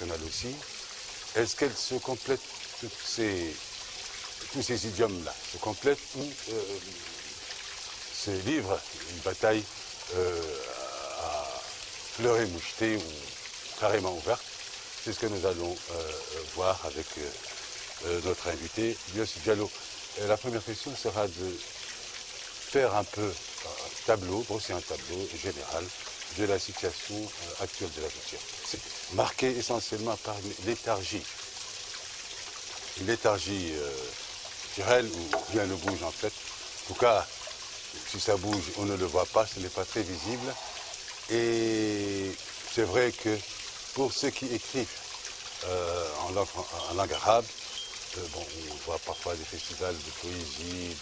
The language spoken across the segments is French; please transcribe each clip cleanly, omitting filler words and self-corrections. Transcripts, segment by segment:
internationale aussi. Est-ce qu'elle se complète, tous ces idiomes-là se complètent ou se livre une bataille à fleur et mouchetée ou carrément ouverte? C'est ce que nous allons voir avec notre invité, Bios Diallo. La première question sera de faire un peu un tableau, brosser un tableau général de la situation actuelle de la culture. C'est marqué essentiellement par une léthargie culturelle où rien ne bouge en fait. En tout cas, si ça bouge, on ne le voit pas, ce n'est pas très visible. Et c'est vrai que pour ceux qui écrivent en langue arabe, bon, on voit parfois des festivals de poésie,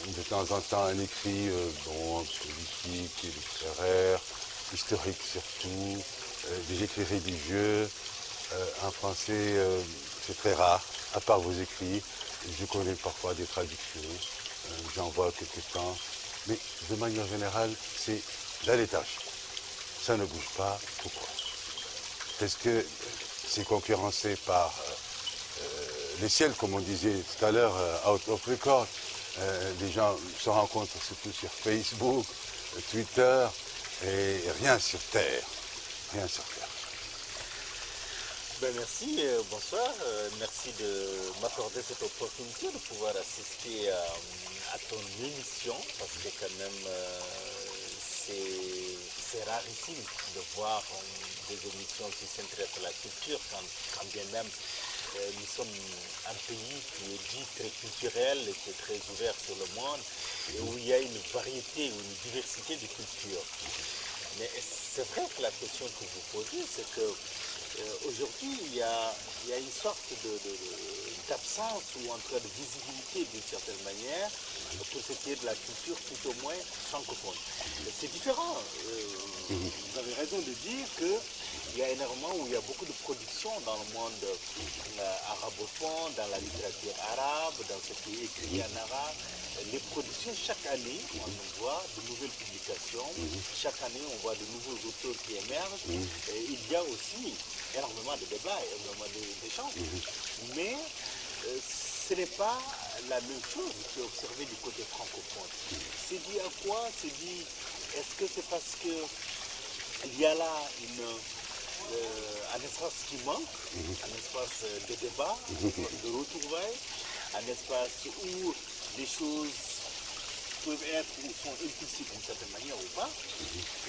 de temps en temps un écrit bon, politique, littéraire, historique surtout, des écrits religieux. En français, c'est très rare, à part vos écrits. Je connais parfois des traductions, j'en vois quelques temps. Mais de manière générale, c'est la léthargie. Ça ne bouge pas. Pourquoi? Est-ce que c'est concurrencé par les ciels, comme on disait tout à l'heure, out of record? Les gens se rencontrent surtout sur Facebook, Twitter, et rien sur Terre. Rien sur Terre. Ben merci, bonsoir. Merci de m'accorder cette opportunité de pouvoir assister à ton émission, parce que quand même c'est rarissime de voir des émissions qui s'intéressent à la culture, quand bien même nous sommes un pays qui est dit très culturel et qui est très ouvert sur le monde, et où il y a une variété, une diversité de cultures. Mais c'est vrai que la question que vous posez, c'est que aujourd'hui, il y a une sorte d'absence ou en tout cas de visibilité d'une certaine manière pour ce qui est de la culture tout au moins francophone. C'est différent. Vous avez raison de dire qu'il y a énormément où il y a beaucoup de productions dans le monde arabophone, dans la littérature arabe, dans ce qui est écrit en arabe. Les productions, chaque année, on voit de nouvelles publications. Chaque année, on voit de nouveaux auteurs qui émergent. Et il y a aussi énormément de débats, énormément d'échanges. Mais ce n'est pas la même chose qui est observée du côté francophone. C'est dit à quoi? C'est dit, est-ce que c'est parce qu'il y a là un espace qui manque, un espace de débat, de retrouvailles, un espace où les choses peuvent être ou sont impulsées d'une certaine manière ou pas?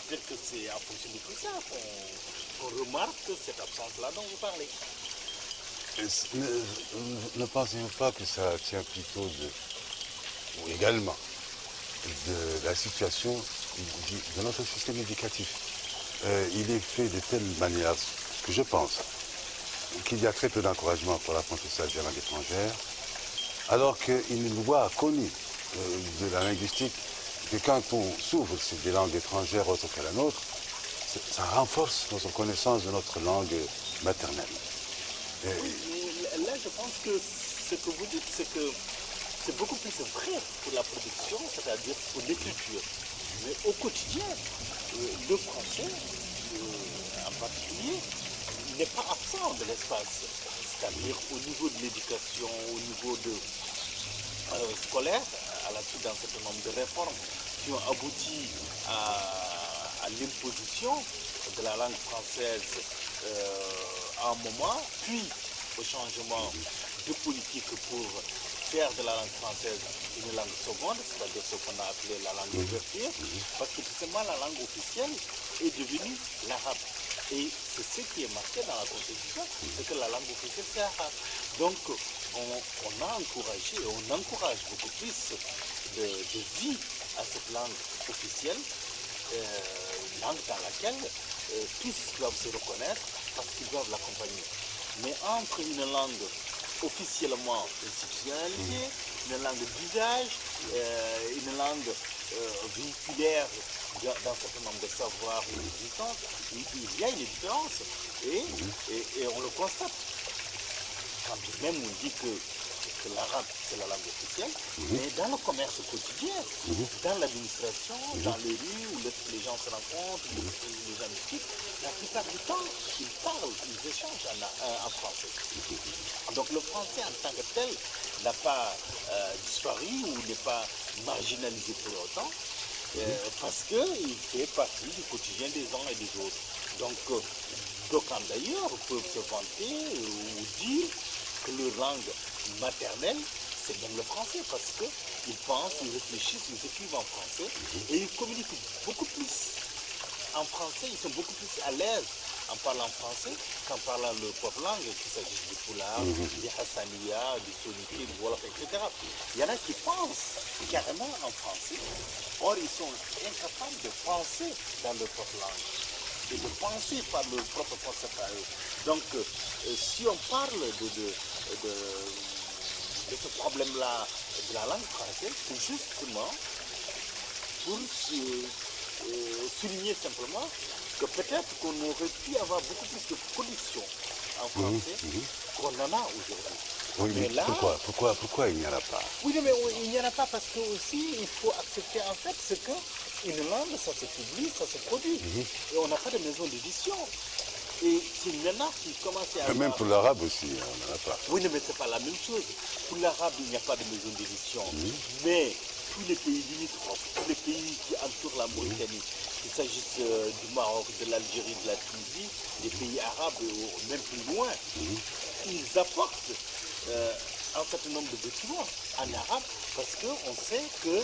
Peut-être que c'est en fonction de tout ça qu'on remarque cette absence-là dont vous parlez. Ne pensez-vous pas que ça tient plutôt ou également de la situation de notre système éducatif? Il est fait de telle manière que je pense qu'il y a très peu d'encouragement pour l'apprentissage des langues étrangères, alors qu'une loi connue de la linguistique, que quand on s'ouvre sur des langues étrangères autres que la nôtre, ça renforce notre connaissance de notre langue maternelle. Oui, mais là, je pense que ce que vous dites, c'est que c'est beaucoup plus vrai pour la production, c'est-à-dire pour l'écriture. Mais au quotidien, le français, en particulier, n'est pas absent de l'espace. C'est-à-dire au niveau de l'éducation, au niveau scolaire, à la suite d'un certain nombre de réformes qui ont abouti à l'imposition de la langue française à un moment, puis au changement de politique pour faire de la langue française une langue seconde, c'est-à-dire ce qu'on a appelé la langue d'ouverture, parce que justement la langue officielle est devenue l'arabe. Et c'est ce qui est marqué dans la Constitution, c'est que la langue officielle c'est l'arabe. Donc on a encouragé, on encourage beaucoup plus de vie à cette langue officielle, une langue dans laquelle tous doivent se reconnaître parce qu'ils doivent l'accompagner. Mais entre une langue officiellement institutionnalisée, une langue d'usage, une langue véhiculaire d'un certain nombre de savoirs ou d'existence, il y a une différence. Et on le constate. Quand même on dit que l'arabe c'est la langue officielle, mais dans le commerce quotidien, dans l'administration, dans les rues où les gens se rencontrent, où les gens discutent, la plupart du temps, ils parlent, ils échange en français. Donc le français en tant que tel n'a pas disparu ou n'est pas marginalisé pour autant, parce qu'il fait partie du quotidien des uns et des autres. Donc d'aucuns d'ailleurs peuvent se vanter ou dire que leur langue maternelle, c'est même le français, parce qu'ils pensent, ils réfléchissent, ils écrivent en français et ils communiquent beaucoup plus en français, ils sont beaucoup plus à l'aise en parlant français qu'en parlant leur propre langue, qu'il s'agisse du Pulaar, du Hassania, du Soninké, du Wolof, etc. Il y en a qui pensent carrément en français, or ils sont incapables de penser dans leur propre langue et de penser par leur propre concept à eux. Donc, si on parle de ce problème-là de la langue française, c'est justement pour souligner simplement que peut-être qu'on aurait pu avoir beaucoup plus de production en français qu'on en a aujourd'hui. Oui, mais là, pourquoi il n'y en a pas? Oui, mais il n'y en a pas parce que aussi il faut accepter en fait ce qu'une langue, ça se publie, ça se produit. Et on n'a pas de maison d'édition. Et c'est maintenant qu'il commence à avoir... Même pour l'arabe aussi, on n'en a pas. Oui, mais ce n'est pas la même chose. Pour l'arabe, il n'y a pas de maison d'édition. Mais tous les pays limitrophes, tous les pays qui entourent la Mauritanie, qu'il s'agisse du Maroc, de l'Algérie, de la Tunisie, des pays arabes, ou même plus loin, ils apportent un certain nombre de documents en arabe parce qu'on sait que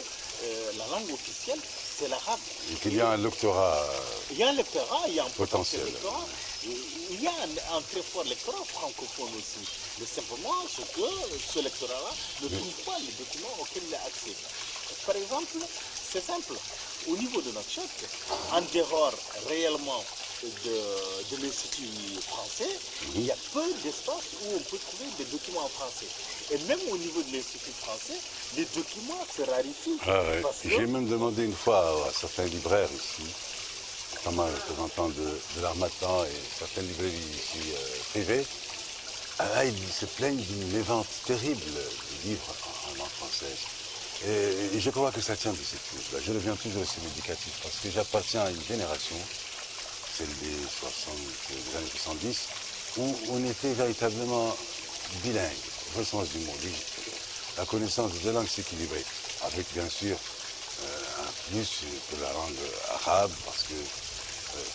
la langue officielle, c'est l'arabe. Et qu'il y a un lectorat il y a un lectorat, il y a un potentiel. Lectorat, il y a un très fort lectorat francophone aussi. Mais simplement, ce lectorat-là ne trouve pas les documents auxquels il a accès. Par exemple, c'est simple. Au niveau de notre chef, en dehors réellement de l'Institut français, il y a peu d'espace où on peut trouver des documents en français. Et même au niveau de l'Institut français, les documents se raréfient. Ah ouais. J'ai même demandé une fois à certains libraires ici, notamment un représentant de l'Harmattan et certaines librairies ici privées, là, ils se plaignent d'une mévente terrible des livres en langue française. Et je crois que ça tient de cette chose-là. Je reviens toujours sur l'éducatif parce que j'appartiens à une génération, celle des années 70, où on était véritablement bilingue, au sens du mot. La connaissance des langues s'équilibrait, avec bien sûr un plus de la langue arabe, parce que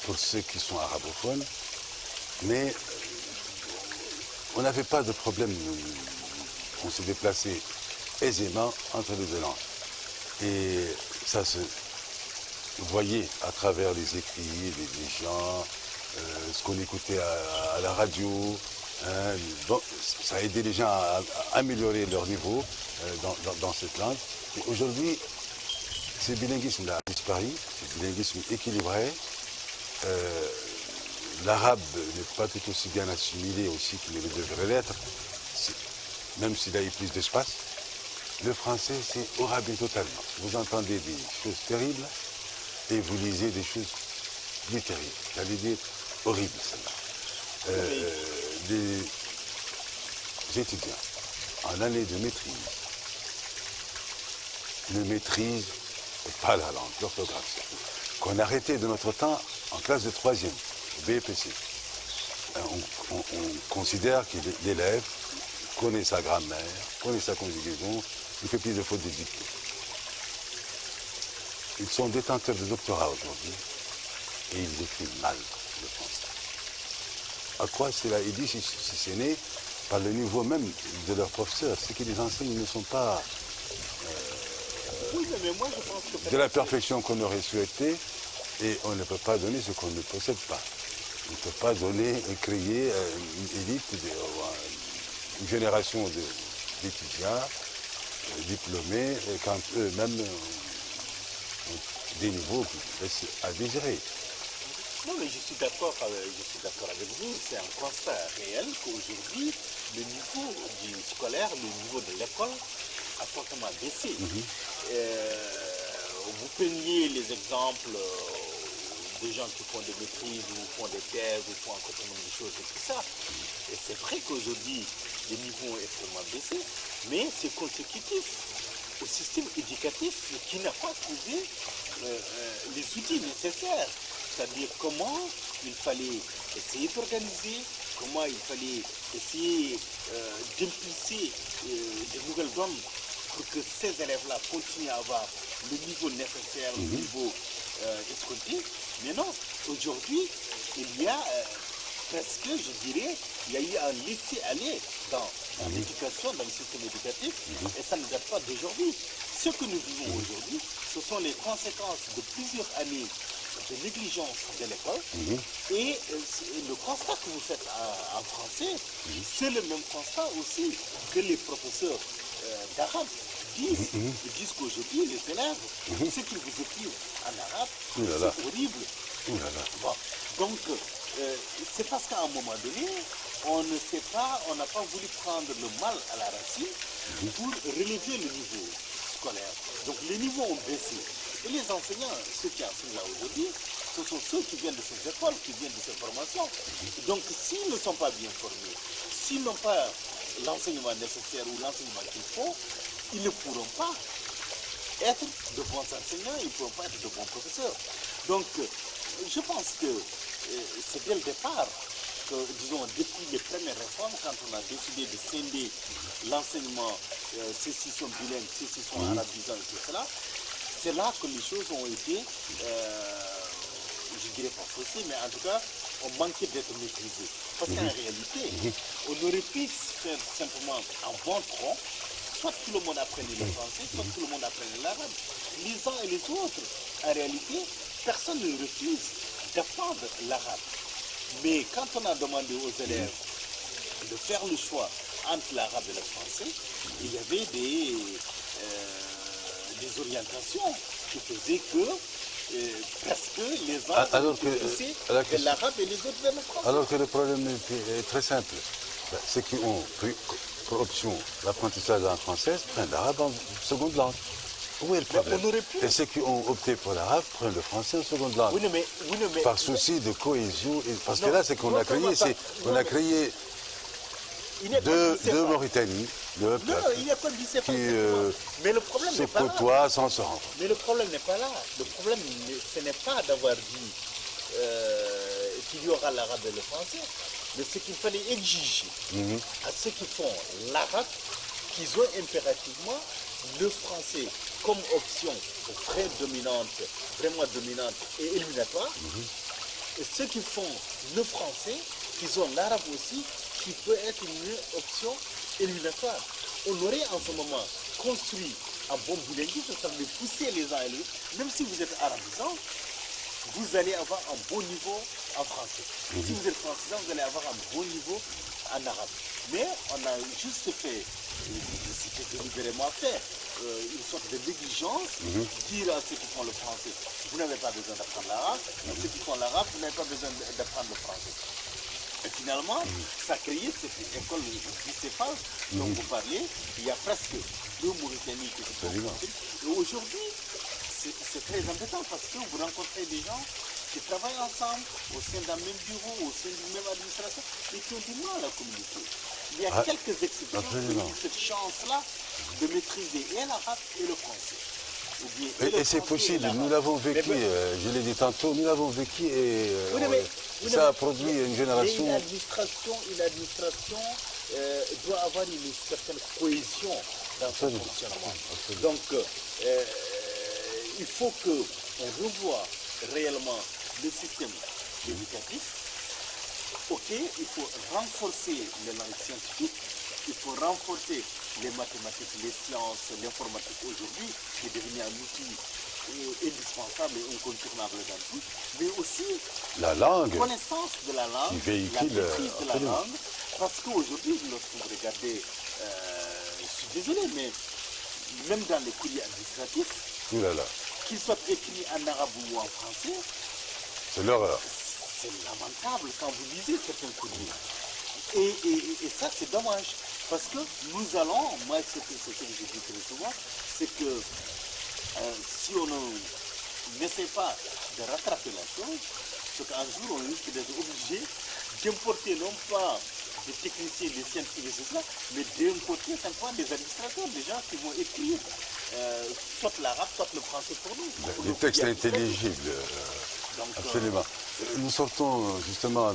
pour ceux qui sont arabophones, mais on n'avait pas de problème, on se déplaçait aisément entre les deux langues. Et ça se voyait à travers les écrits, les gens, ce qu'on écoutait à la radio. Bon, ça a aidé les gens à améliorer leur niveau dans cette langue. Et aujourd'hui, ce bilinguisme a disparu, ce bilinguisme équilibré. L'arabe n'est pas tout aussi bien assimilé aussi qu'il ne le devrait l'être, même s'il a eu plus d'espace. Le français, c'est orabé totalement. Vous entendez des choses terribles et vous lisez des choses plus terribles. J'allais dire horribles, celle-là. Des étudiants en année de maîtrise ne maîtrisent pas la langue, l'orthographe. Qu'on arrêtait de notre temps en classe de 3e, BPC. On considère que l'élève connaît sa grammaire, connaît sa conjugaison, il fait plus de fautes de dictée. Ils sont détenteurs de doctorat aujourd'hui et ils écrivent mal le français. À quoi cela est dit si c'est né par le niveau même de leurs professeurs? C'est que les enseignants ne sont pas oui, mais moi, je pense que de la perfection qu'on aurait souhaité et on ne peut pas donner ce qu'on ne possède pas. On ne peut pas donner et créer une élite, une génération d'étudiants diplômés quand eux-mêmes ont des niveaux qui laissent à désirer. Non, mais je suis d'accord avec vous. C'est un constat réel qu'aujourd'hui, le niveau du scolaire, le niveau de l'école a fortement baissé. Vous preniez les exemples des gens qui font des maîtrises, ou font des thèses, ou font un certain nombre de choses et tout ça. Et c'est vrai qu'aujourd'hui, le niveau est extrêmement baissé, mais c'est consécutif au système éducatif qui n'a pas trouvé les outils nécessaires. C'est-à-dire comment il fallait essayer d'organiser comment il fallait essayer d'impulser de nouvelles donnes pour que ces élèves-là continuent à avoir le niveau nécessaire, le niveau escompté. Mais non, aujourd'hui, il y a presque, je dirais, il y a eu un laisser-aller dans l'éducation, dans le système éducatif, et ça ne date pas d'aujourd'hui. Ce que nous vivons aujourd'hui, ce sont les conséquences de plusieurs années de négligence de l'école. Et le constat que vous faites en français, c'est le même constat aussi que les professeurs d'arabe disent. Ils disent qu'aujourd'hui, les élèves, ce qu'ils vous écrivent en arabe, c'est horrible. Bon. Donc, c'est parce qu'à un moment donné, on ne sait pas, on n'a pas voulu prendre le mal à la racine pour relever le niveau scolaire. Donc les niveaux ont baissé. Et les enseignants, ceux qui enseignent là aujourd'hui, ce sont ceux qui viennent de ces écoles, qui viennent de ces formations. Donc s'ils ne sont pas bien formés, s'ils n'ont pas l'enseignement nécessaire ou l'enseignement qu'il faut, ils ne pourront pas être de bons enseignants, ils ne pourront pas être de bons professeurs. Donc je pense que c'est dès le départ que, disons, depuis les premières réformes, quand on a décidé de scinder l'enseignement, ceux-ci sont bilingues, ceux-ci sont arabisants et tout cela, c'est là que les choses ont été, je dirais pas faussées, mais en tout cas, ont manqué d'être maîtrisées. Parce qu'en réalité, on aurait pu faire simplement un bon tronc, soit tout le monde apprenait le français, soit tout le monde apprenait l'arabe. Les uns et les autres, en réalité, personne ne refuse d'apprendre l'arabe. Mais quand on a demandé aux élèves de faire le choix entre l'arabe et le français, il y avait des orientations qui faisaient que presque les uns poussaient vers l'arabe et les autres vers le français. Alors que le problème est très simple. Ceux qui ont pris pour option l'apprentissage de la française prennent l'arabe en seconde langue. Où est le problème? Et ceux qui ont opté pour l'arabe prennent le français en seconde langue. Par souci de cohésion. Parce que là, c'est qu'on a créé, deux Mauritanie, deux peuples qui se côtoient sans se rendre. Mais le problème n'est pas là. Le problème, ce n'est pas d'avoir dit qu'il y aura l'arabe et le français, mais ce qu'il fallait exiger à ceux qui font l'arabe, qu'ils ont impérativement le français comme option vraiment dominante et éliminatoire. Et ceux qui font le français, qu'ils ont l'arabe aussi, qui peut être une option éliminatoire. On aurait en ce moment construit un bon bilinguisme, ça veut pousser les uns et les autres. Même si vous êtes arabisant, vous allez avoir un bon niveau en français. Si vous êtes francisant, vous allez avoir un bon niveau en arabe. Mais on a juste fait, c'était délibérément fait, une sorte de négligence, dire à ceux qui font le français, vous n'avez pas besoin d'apprendre l'arabe, à ceux qui font l'arabe, vous n'avez pas besoin d'apprendre le français. Et finalement, ça a créé cette école bicéphale dont vous parlez. Il y a presque deux Mauritanies qui se font. Et aujourd'hui, c'est très embêtant parce que vous rencontrez des gens qui travaillent ensemble au sein d'un même bureau, au sein d'une même administration, et qui ont du mal à communiquer. Il y a quelques exceptions qui ont cette chance-là de maîtriser et l'arabe et le français. Et c'est possible, nous l'avons vécu, je l'ai dit tantôt, nous l'avons vécu et ça a produit une génération. Une administration doit avoir une certaine cohésion dans son fonctionnement. Donc, il faut qu'on revoie réellement le système éducatif. Ok, il faut renforcer les langues scientifiques, il faut renforcer les mathématiques, les sciences, l'informatique aujourd'hui, qui est devenu un outil indispensable et incontournable dans tout, mais aussi la langue, connaissance de la langue, qui véhicule, la maîtrise de la langue, parce qu'aujourd'hui, lorsque vous regardez, je suis désolé, mais même dans les courriers administratifs, qu'ils soient écrits en arabe ou en français, c'est l'horreur. C'est lamentable quand vous lisez certains courriers. Et ça, c'est dommage. Parce que nous allons, moi, ce que je dis très souvent, c'est que si on n'essaie pas de rattraper la chose, c'est qu'un jour, on risque d'être obligé d'importer non pas des techniciens, des scientifiques, et cela, mais d'importer simplement des administrateurs, des gens qui vont écrire soit l'arabe, soit le français pour nous. Des textes intelligibles. Donc, absolument. Nous sortons justement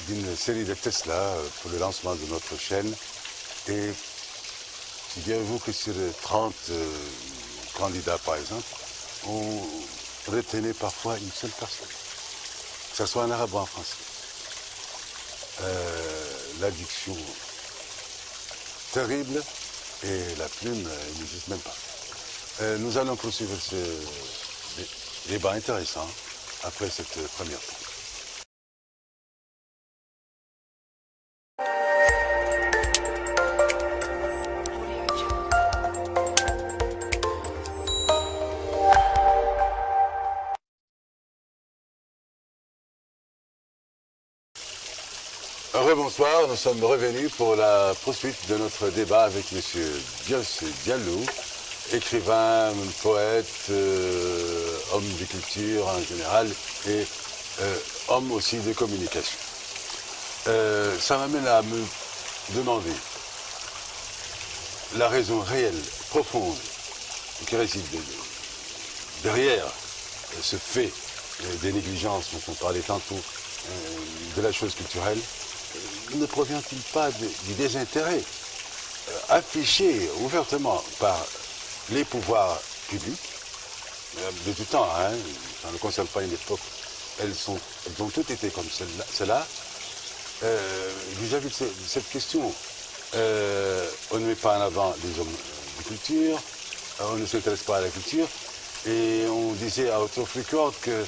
d'une série de tests là pour le lancement de notre chaîne. Et figurez-vous que sur 30 candidats, par exemple, on retenait parfois une seule personne, que ce soit en arabe ou en français. La diction terrible et la plume n'existe même pas. Nous allons poursuivre ce débat intéressant après cette première pause. Bonsoir, nous sommes revenus pour la poursuite de notre débat avec M. Dios Diallo, écrivain, poète, homme de culture en général et homme aussi de communication. Ça m'amène à me demander la raison réelle, profonde, qui réside derrière ce fait des négligences dont on parlait tantôt, de la chose culturelle. Ne provient-il pas du désintérêt affiché ouvertement par les pouvoirs publics de tout temps, hein, ça ne concerne pas une époque, elles ont toutes été comme cela, vis-à-vis de cette question. On ne met pas en avant les hommes de culture, on ne s'intéresse pas à la culture, et on disait à Otto Frickort que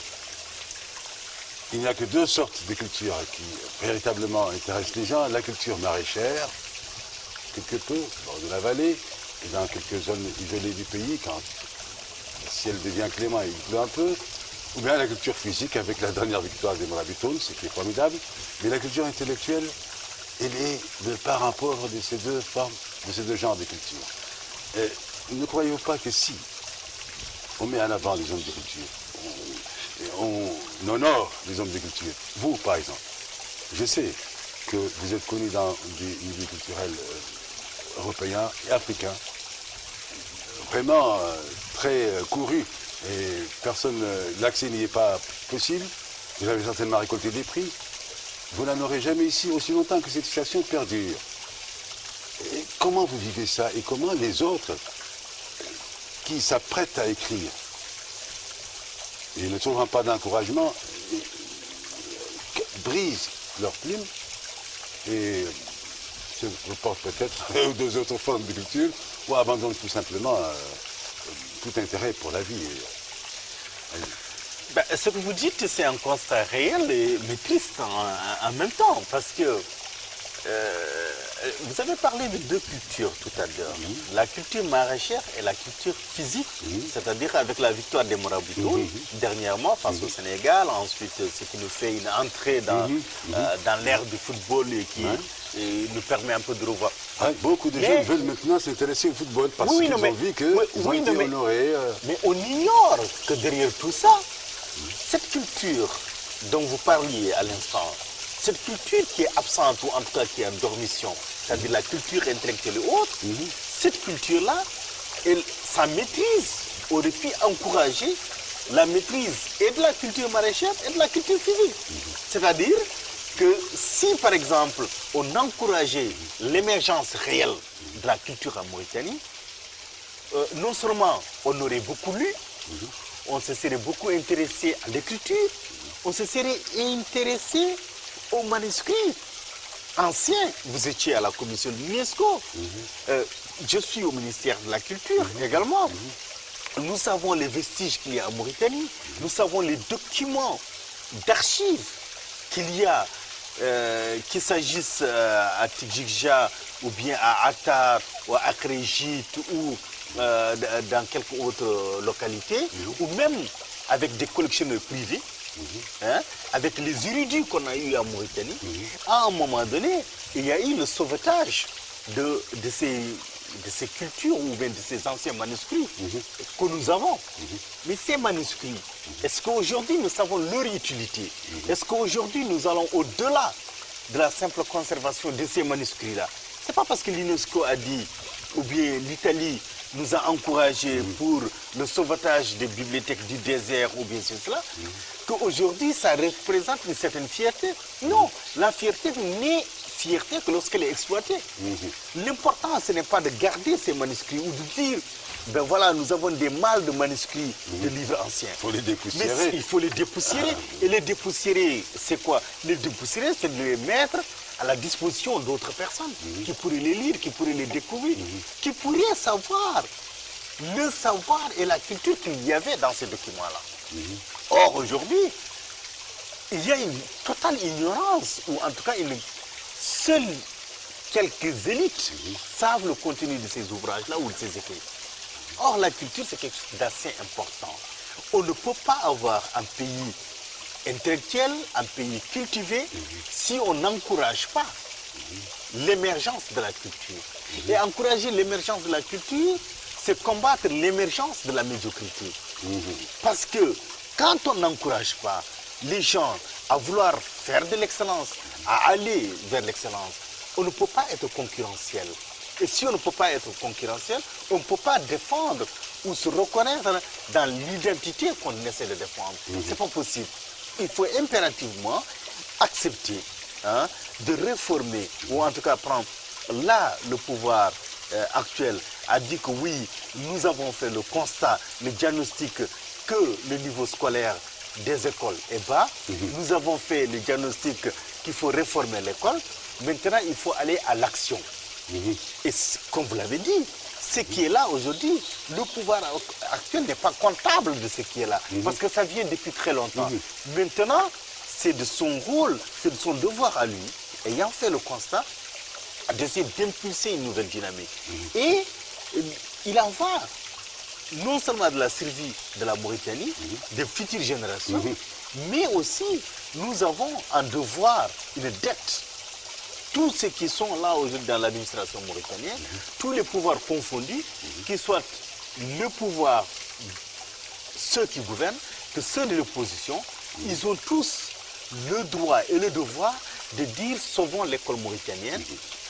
il n'y a que deux sortes de culture qui véritablement intéressent les gens. La culture maraîchère, quelque peu, au bord de la vallée, et dans quelques zones isolées du pays, quand le ciel devient clément, il pleut un peu. Ou bien la culture physique, avec la dernière victoire des Morabitones, ce qui est formidable. Mais la culture intellectuelle, elle est le parent pauvre de ces deux formes, de ces deux genres de culture. Et ne croyez-vous pas que si on met en avant les hommes de culture, on honore les hommes de culture. Vous, par exemple, je sais que vous êtes connu dans des milieux culturels européens et africains, vraiment très courus, et personne, l'accès n'y est pas possible. Vous avez certainement récolté des prix. Vous n'en aurez jamais ici aussi longtemps que cette situation perdure. Et comment vous vivez ça et comment les autres qui s'apprêtent à écrire et ne trouvant pas d'encouragement, brisent leur plume et se reportent peut-être aux deux autres formes de culture ou abandonnent tout simplement tout intérêt pour la vie. Ben, ce que vous dites, c'est un constat réel mais triste en même temps, parce que vous avez parlé de deux cultures tout à l'heure, la culture maraîchère et la culture physique, c'est-à-dire avec la victoire des Morabitoun, dernièrement face au Sénégal, ensuite ce qui nous fait une entrée dans l'ère du football et qui nous permet un peu de revoir. Beaucoup de jeunes veulent maintenant s'intéresser au football parce qu'ils ont vu qu'ils ont été honorés. Mais on ignore que derrière tout ça, cette culture dont vous parliez à l'instant, cette culture qui est absente, ou en tout cas qui est en dormition, c'est-à-dire la culture intellectuelle et autres, cette culture-là, sa maîtrise aurait pu encourager la maîtrise et de la culture maraîchère et de la culture physique. C'est-à-dire que si, par exemple, on encourageait l'émergence réelle de la culture en Mauritanie, non seulement on aurait beaucoup lu, on se serait beaucoup intéressé à l'écriture, on se serait intéressé aux manuscrits anciens. Vous étiez à la commission de l'UNESCO. Je suis au ministère de la Culture également. Nous savons les vestiges qu'il y a en Mauritanie. Nous savons les documents d'archives qu'il y a, qu'il s'agisse à Tidjikja ou bien à Attar ou à Akrejit ou dans quelques autres localités, ou même avec des collectionneurs privés. Avec les érudits qu'on a eu en Mauritanie, à un moment donné, il y a eu le sauvetage de ces cultures ou bien de ces anciens manuscrits que nous avons. Mais ces manuscrits, est-ce qu'aujourd'hui nous savons leur utilité? Est-ce qu'aujourd'hui nous allons au-delà de la simple conservation de ces manuscrits-là? Ce n'est pas parce que l'UNESCO a dit, ou bien l'Italie nous a encouragés pour le sauvetage des bibliothèques du désert ou bien cela, qu'aujourd'hui, ça représente une certaine fierté. Non, la fierté n'est fierté que lorsqu'elle est exploitée. L'important, ce n'est pas de garder ces manuscrits ou de dire, ben voilà, nous avons des malles de manuscrits de livres anciens. Il faut les dépoussiérer. Mais il faut les dépoussiérer. Et les dépoussiérer, c'est quoi? Les dépoussiérer, c'est de les mettre à la disposition d'autres personnes qui pourraient les lire, qui pourraient les découvrir, qui pourraient savoir le savoir et la culture qu'il y avait dans ces documents-là. Or, aujourd'hui, il y a une totale ignorance, ou en tout cas, seules quelques élites savent le contenu de ces ouvrages-là ou de ces écrits. Or, la culture, c'est quelque chose d'assez important. On ne peut pas avoir un pays intellectuel, un pays cultivé, si on n'encourage pas l'émergence de la culture. Et encourager l'émergence de la culture, c'est combattre l'émergence de la médiocrité. Parce que quand on n'encourage pas les gens à vouloir faire de l'excellence, à aller vers l'excellence, on ne peut pas être concurrentiel. Et si on ne peut pas être concurrentiel, on ne peut pas défendre ou se reconnaître dans l'identité qu'on essaie de défendre. C'est pas possible. Il faut impérativement accepter de réformer, ou en tout cas prendre là le pouvoir actuel a dit que oui, nous avons fait le constat, le diagnostic que le niveau scolaire des écoles est bas. Nous avons fait le diagnostic qu'il faut réformer l'école. Maintenant, il faut aller à l'action. Et comme vous l'avez dit, ce qui est là aujourd'hui, le pouvoir actuel n'est pas comptable de ce qui est là. Parce que ça vient depuis très longtemps. Maintenant, c'est de son rôle, c'est de son devoir à lui, ayant fait le constat, d'essayer d'impulser une nouvelle dynamique. Et il en va non seulement de la survie de la Mauritanie, des futures générations, mais aussi nous avons un devoir, une dette. Tous ceux qui sont là aujourd'hui dans l'administration mauritanienne, tous les pouvoirs confondus, qu'ils soient le pouvoir, ceux qui gouvernent, que ceux de l'opposition, ils ont tous le droit et le devoir de dire sauvons l'école mauritanienne,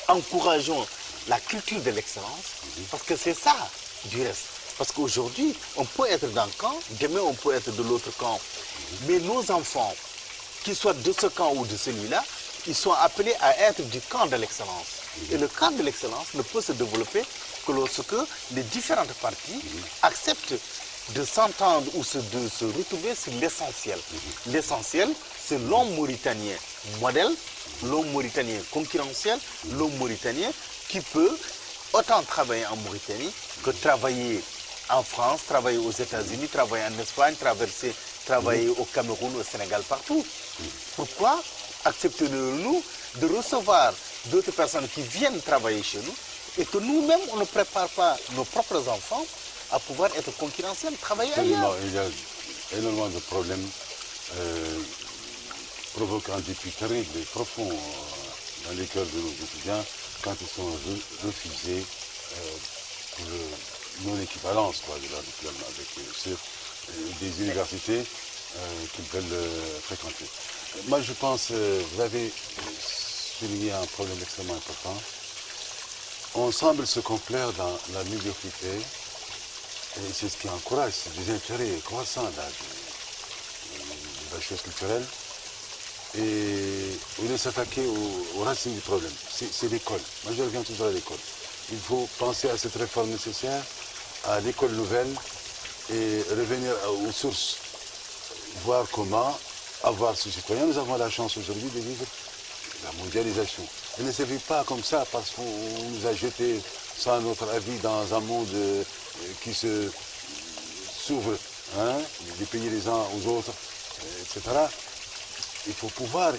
encourageons la culture de l'excellence, parce que c'est ça du reste. Parce qu'aujourd'hui, on peut être dans le camp, demain on peut être de l'autre camp. Mais nos enfants, qu'ils soient de ce camp ou de celui-là, ils sont appelés à être du camp de l'excellence. Et le camp de l'excellence ne peut se développer que lorsque les différentes parties acceptent de s'entendre ou de se retrouver sur l'essentiel. L'essentiel, c'est l'homme mauritanien modèle, l'homme mauritanien concurrentiel, l'homme mauritanien qui peut autant travailler en Mauritanie que travailler en France, travailler aux États-Unis, travailler en Espagne, travailler au Cameroun, au Sénégal, partout. Pourquoi acceptons-nous de recevoir d'autres personnes qui viennent travailler chez nous et que nous-mêmes, on ne prépare pas nos propres enfants à pouvoir être concurrentiels, travailler ailleurs. Il y a énormément de problèmes provoquant un dépit terrible et profond dans les cœurs de nos étudiants quand ils sont refusés pour non-équivalence de leur diplôme avec ceux des universités qu'ils veulent fréquenter. Moi, je pense, vous avez souligné un problème extrêmement important. On semble se complaire dans la médiocrité, et c'est ce qui encourage, c'est des intérêts croissants de la chose culturelle. Et au lieu de s'attaquer aux racines du problème, c'est l'école. Moi, je reviens toujours à l'école. Il faut penser à cette réforme nécessaire, à l'école nouvelle, et revenir aux sources, voir comment avoir ce citoyen. Nous avons la chance aujourd'hui de vivre la mondialisation. Elle ne se vit pas comme ça parce qu'on nous a jetés sans notre avis dans un monde qui s'ouvre, des pays les uns aux autres, etc. Il faut pouvoir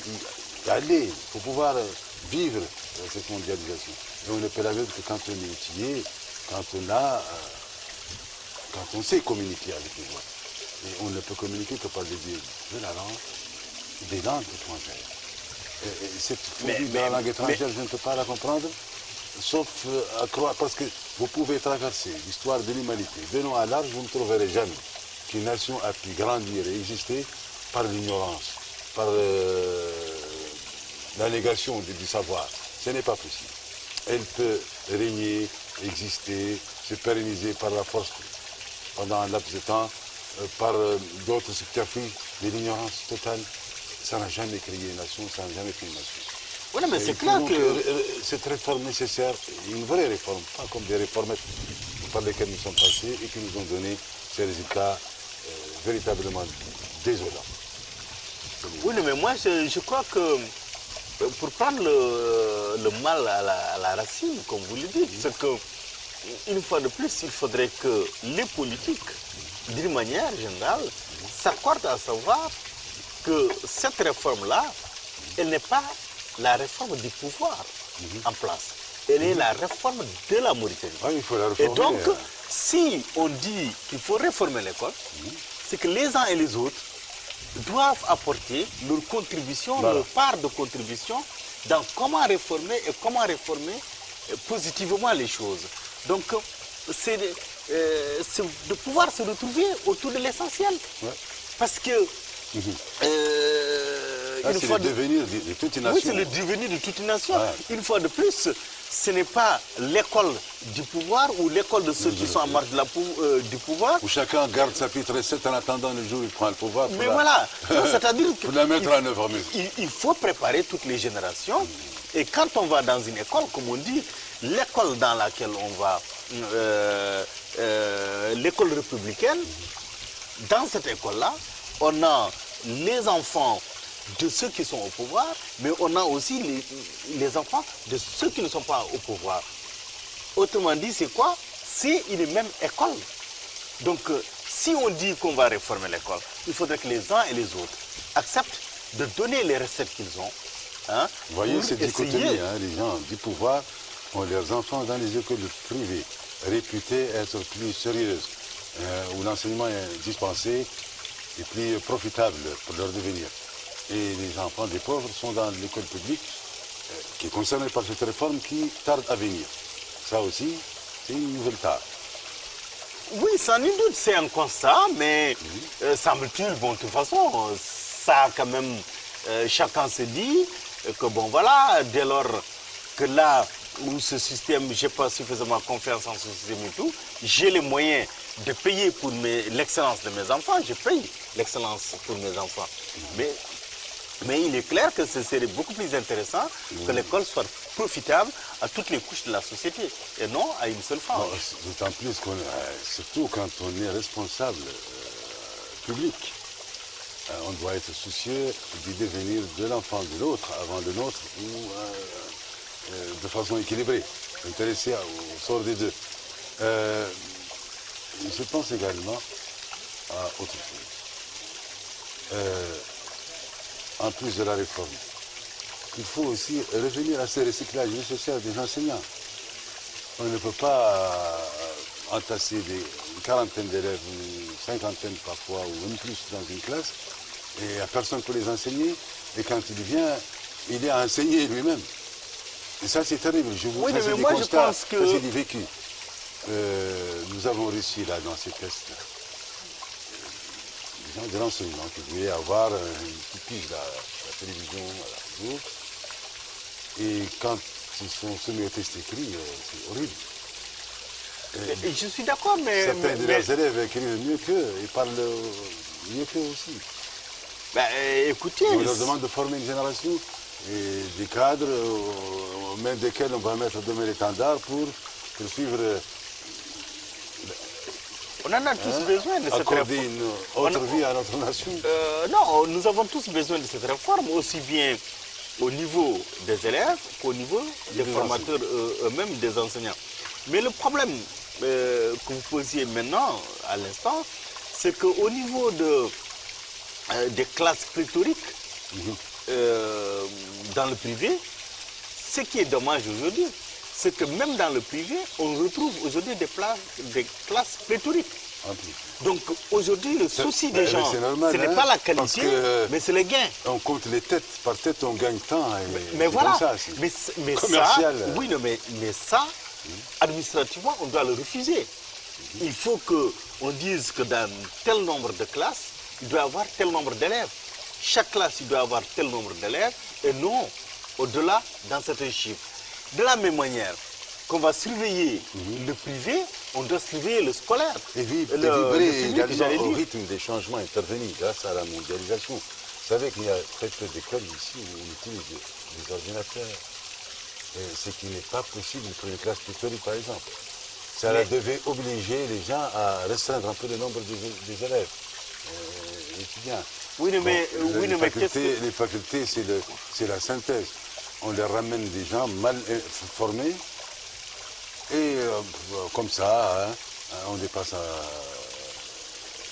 y aller, il faut pouvoir vivre cette mondialisation. Et on ne peut la vivre que quand on est outillé, quand on sait communiquer avec les autres. Et on ne peut communiquer que par le biais de la langue, des langues étrangères. Et cette phobie de la langue étrangère, je ne peux pas la comprendre, sauf à croire, parce que vous pouvez traverser l'histoire de l'humanité de long à large, vous ne trouverez jamais qu'une nation a pu grandir et exister par l'ignorance, par la négation du savoir. Ce n'est pas possible. Elle peut régner, exister, se pérenniser par la force pendant un laps de temps par d'autres subterfuges, de l'ignorance totale. Ça n'a jamais créé une nation, ça n'a jamais fait une nation. Oui, mais c'est clair que... Cette réforme nécessaire, une vraie réforme, pas comme des réformettes par lesquelles nous sommes passés et qui nous ont donné ces résultats véritablement désolants. Oui, mais moi je crois que pour prendre le mal à la racine, comme vous le dites, c'est que une fois de plus, il faudrait que les politiques, d'une manière générale, s'accordent à savoir que cette réforme-là, elle n'est pas la réforme du pouvoir en place. Elle est la réforme de la Mauritanie. Ah, il faut la réformer. Et donc, si on dit qu'il faut réformer l'école, c'est que les uns et les autres doivent apporter leur contribution, leur part de contribution dans comment réformer positivement les choses. Donc, c'est de pouvoir se retrouver autour de l'essentiel. Ouais. Parce que... c'est le devenir de toute une nation. Oui, c'est le devenir de toute une nation. Ouais. Une fois de plus, ce n'est pas l'école du pouvoir ou l'école de ceux qui sont en marge de du pouvoir. Où chacun garde sa petite recette en attendant le jour où il prend le pouvoir. Mais voilà, c'est-à-dire que pour la mettre en œuvre. Il faut préparer toutes les générations. Et quand on va dans une école, comme on dit, l'école dans laquelle on va, l'école républicaine, dans cette école-là, on a les enfants de ceux qui sont au pouvoir, mais on a aussi les enfants de ceux qui ne sont pas au pouvoir. Autrement dit, c'est quoi? C'est une même école. Donc, si on dit qu'on va réformer l'école, il faudrait que les uns et les autres acceptent de donner les recettes qu'ils ont. Hein, vous voyez cette dichotomie, hein, les gens du pouvoir ont leurs enfants dans les écoles privées, réputées être plus sérieuses, où l'enseignement est dispensé et plus profitable pour leur devenir. Et les enfants des pauvres sont dans l'école publique, qui est concernée par cette réforme qui tarde à venir. Ça aussi, c'est une nouvelle tare. Oui, sans nul doute, c'est un constat, mais semble-t-il, bon, de toute façon, ça quand même, chacun se dit que bon, voilà, dès lors que là où ce système, je n'ai pas suffisamment confiance en ce système et tout, j'ai les moyens de payer pour l'excellence de mes enfants, je paye l'excellence pour mes enfants. Mais il est clair que ce serait beaucoup plus intéressant que l'école soit profitable à toutes les couches de la société et non à une seule femme. D'autant plus surtout quand on est responsable public, on doit être soucieux du devenir de l'enfant de l'autre avant le nôtre ou de façon équilibrée, intéressé au sort des deux. Je pense également à autre chose. En plus de la réforme, il faut aussi revenir à ce recyclage nécessaire des enseignants. On ne peut pas entasser une quarantaine d'élèves, une cinquantaine parfois, ou même plus dans une classe, et il n'y a personne pour les enseigner, et quand il vient, il est à enseigner lui-même. Et ça, c'est terrible. Je vous oui, mais moi, je pense que... Ça, c'est du vécu. Nous avons réussi, là, dans ces tests, de l'enseignement qui voulaient avoir une petite pige à la télévision, à la radio. Et quand ils sont soumis au test écrit, c'est horrible. Et je suis d'accord, mais... Certains de leurs élèves écrivent mieux qu'eux et parlent mieux qu'eux aussi. Ben, écoutez... On leur demande de former une génération et des cadres, aux mains desquels on va mettre demain l'étendard pour suivre... On en a tous besoin de cette réforme. Accorder une autre vie à notre nation. Non, nous avons tous besoin de cette réforme, aussi bien au niveau des élèves qu'au niveau des formateurs eux-mêmes, des enseignants. Mais le problème que vous posiez maintenant, à l'instant, c'est qu'au niveau des classes pléthoriques, dans le privé, ce qui est dommage aujourd'hui, c'est que même dans le privé, on retrouve aujourd'hui des classes pléthoriques. Donc aujourd'hui, le souci des gens, ce n'est pas la qualité, mais c'est les gains. On compte les têtes, par tête on gagne temps. Mais voilà, ça, mais ça, oui, mais ça, administrativement, on doit le refuser. Il faut qu'on dise que dans tel nombre de classes, il doit y avoir tel nombre d'élèves. Chaque classe, il doit y avoir tel nombre d'élèves, et non au-delà dans certains chiffres. De la même manière qu'on va surveiller le privé, on doit surveiller le scolaire. Et vibrer public, également au rythme des changements intervenus grâce à la mondialisation. Vous savez qu'il y a très peu d'écoles ici où on utilise des ordinateurs. Ce qui n'est pas possible pour une classe tutorielle, par exemple. Ça devait obliger les gens à restreindre un peu le nombre des élèves étudiants. Oui, mais, les facultés, c'est la synthèse. On les ramène des gens mal formés et comme ça, hein, on dépasse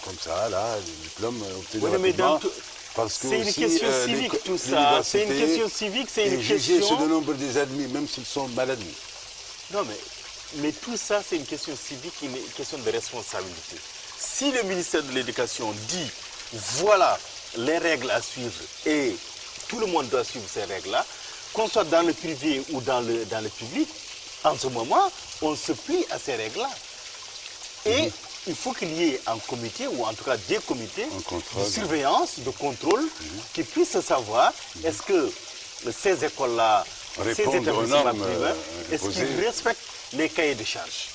comme ça, là, le diplôme obtenu rapidement. Parce que c'est une question civique, tout ça. C'est une question civique, c'est une question... sur le nombre des admis, même s'ils sont mal admis. Non, mais tout ça, c'est une question civique, une question de responsabilité. Si le ministère de l'Éducation dit, voilà les règles à suivre et tout le monde doit suivre ces règles-là, qu'on soit dans le privé ou dans le public, en ce moment, on se plie à ces règles-là. Et il faut qu'il y ait un comité, ou en tout cas des comités de surveillance, de contrôle, qui puissent savoir est-ce que ces écoles-là, ces établissements privés, est-ce qu'ils respectent les cahiers de charges.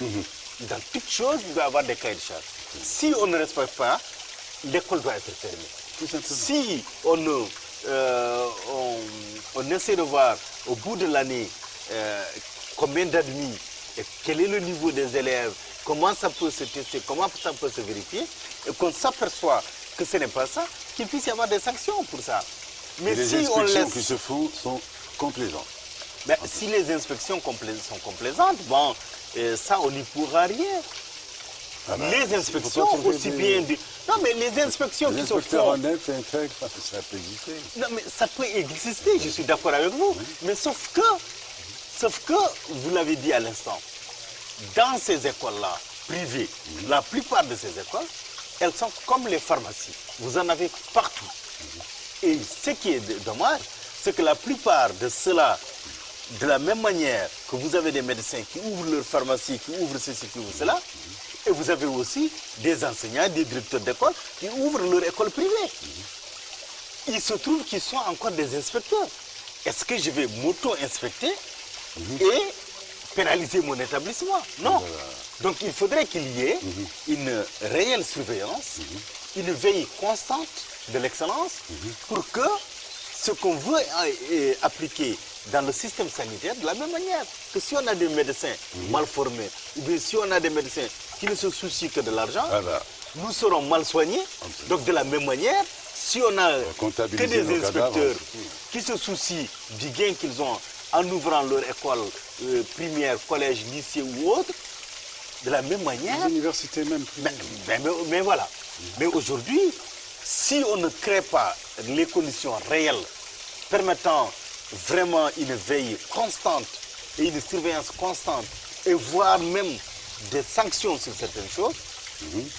Dans toute chose, il doit y avoir des cahiers de charges. Si on ne respecte pas, l'école doit être fermée. Si on essaie de voir au bout de l'année combien d'admis, et quel est le niveau des élèves, comment ça peut se tester, comment ça peut se vérifier, et qu'on s'aperçoit que ce n'est pas ça, qu'il puisse y avoir des sanctions pour ça. Mais les inspections qui se font sont complaisantes. Ben, si les inspections sont complaisantes, bon, ça on n'y pourra rien. Ah ben, les inspections aussi bien... Non, mais les inspections qui se font... honnêtes, intègres, ça peut exister. Non, mais ça peut exister, je suis d'accord avec vous. Oui. Mais sauf que, vous l'avez dit à l'instant, dans ces écoles-là, privées, la plupart de ces écoles, elles sont comme les pharmacies. Vous en avez partout. Et ce qui est dommage, c'est que la plupart de ceux-là, de la même manière que vous avez des médecins qui ouvrent leur pharmacie, qui ouvrent ceci, qui ouvrent cela, et vous avez aussi des enseignants, des directeurs d'école qui ouvrent leur école privée. Il se trouve qu'ils sont encore des inspecteurs. Est-ce que je vais m'auto-inspecter et pénaliser mon établissement? Non. Donc il faudrait qu'il y ait une réelle surveillance, une veille constante de l'excellence pour que ce qu'on veut appliquer dans le système sanitaire, de la même manière que si on a des médecins mal formés, ou bien si on a des médecins qui ne se soucient que de l'argent, nous serons mal soignés. Donc de la même manière, si on a que des inspecteurs qui se soucient du gain qu'ils ont en ouvrant leur école primaire, collège, lycée ou autre, de la même manière... L'université même. Mais voilà. Mais aujourd'hui, si on ne crée pas les conditions réelles permettant vraiment une veille constante et une surveillance constante, et voire même des sanctions sur certaines choses,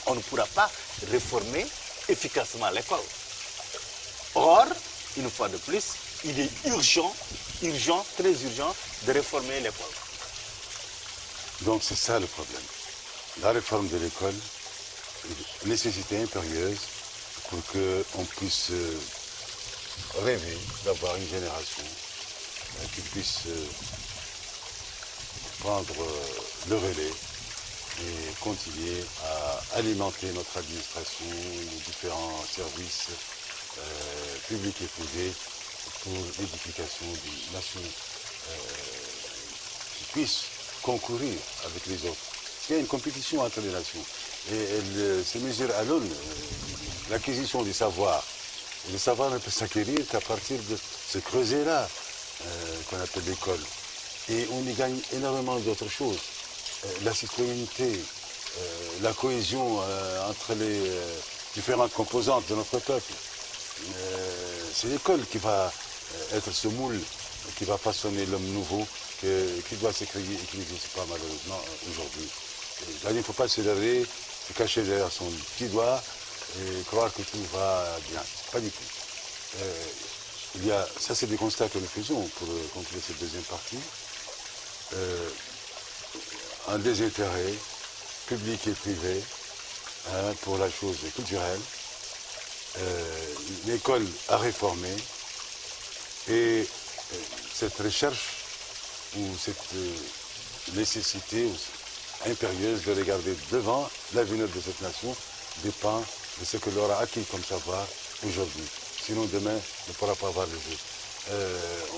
on ne pourra pas réformer efficacement l'école. Or, une fois de plus, il est urgent, très urgent, de réformer l'école. Donc c'est ça le problème. La réforme de l'école, nécessité impérieuse pour qu'on puisse rêver d'avoir une génération qui puisse prendre le relais et continuer à alimenter notre administration, nos différents services publics et privés pour l'édification d'une nation qui puisse concourir avec les autres. Il y a une compétition entre les nations et elle se mesure à l'aune l'acquisition du savoir. Et le savoir ne peut s'acquérir qu'à partir de ce creuset-là qu'on appelle l'école. Et on y gagne énormément d'autres choses. La citoyenneté, la cohésion entre les différentes composantes de notre peuple. C'est l'école qui va être ce moule, qui va façonner l'homme nouveau, qui doit se créer et qui n'existe pas malheureusement aujourd'hui. Il ne faut pas se leurrer, se cacher derrière son petit doigt et croire que tout va bien. Pas du tout. Ça, c'est des constats que nous faisons pour conclure cette deuxième partie. Un désintérêt public et privé pour la chose culturelle, l'école à réformer et cette recherche ou cette nécessité impérieuse de regarder devant. L'avenir de cette nation dépend de ce que l'on aura acquis comme savoir aujourd'hui. Sinon, demain ne pourra pas avoir le jour.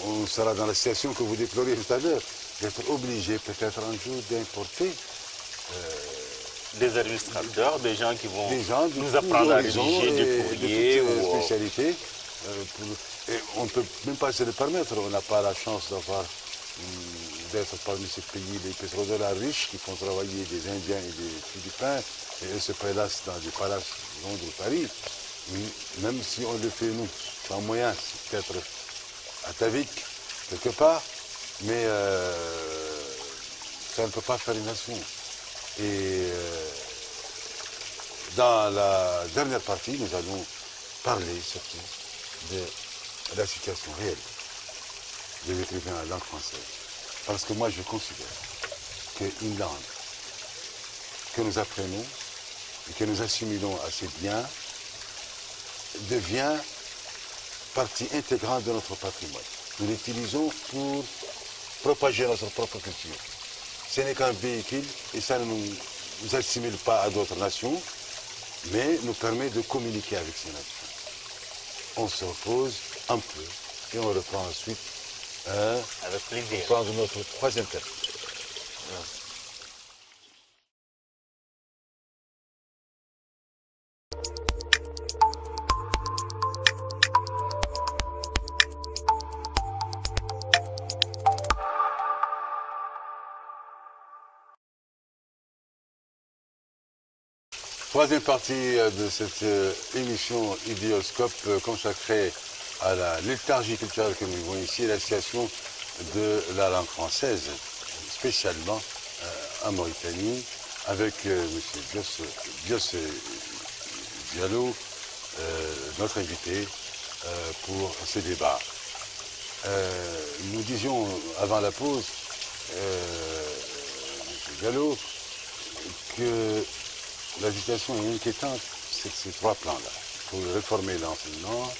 On sera dans la situation que vous déploriez tout à l'heure, d'être obligé peut-être un jour d'importer des administrateurs, des gens qui vont de nous apprendre à rédiger des courriers de ou spécialités. Et on ne peut même pas se le permettre. On n'a pas la chance d'avoir d'être parmi ces pays, les pétrodollars riches qui font travailler des Indiens et des Philippins et eux se prélassent dans des palaces de Londres ou Paris. Même si on le fait nous, sans moyen, c'est peut-être atavique quelque part, mais ça ne peut pas faire une nation. Et dans la dernière partie, nous allons parler surtout de la situation réelle des écrivains en langue française. Parce que moi, je considère qu'une langue que nous apprenons et que nous assimilons assez bien devient partie intégrante de notre patrimoine. Nous l'utilisons pour propager notre propre culture. Ce n'est qu'un véhicule et ça ne nous assimile pas à d'autres nations, mais nous permet de communiquer avec ces nations. On se repose un peu et on reprend ensuite avec plaisir. Prendre notre troisième thème. Troisième partie de cette émission Idéoscope consacrée à la léthargie culturelle que nous vivons ici, la situation de la langue française, spécialement en Mauritanie, avec M. Bios Diallo, notre invité pour ce débat. Nous disions avant la pause, M. Diallo, que la situation est inquiétante sur ces trois plans-là. Il faut réformer l'enseignement,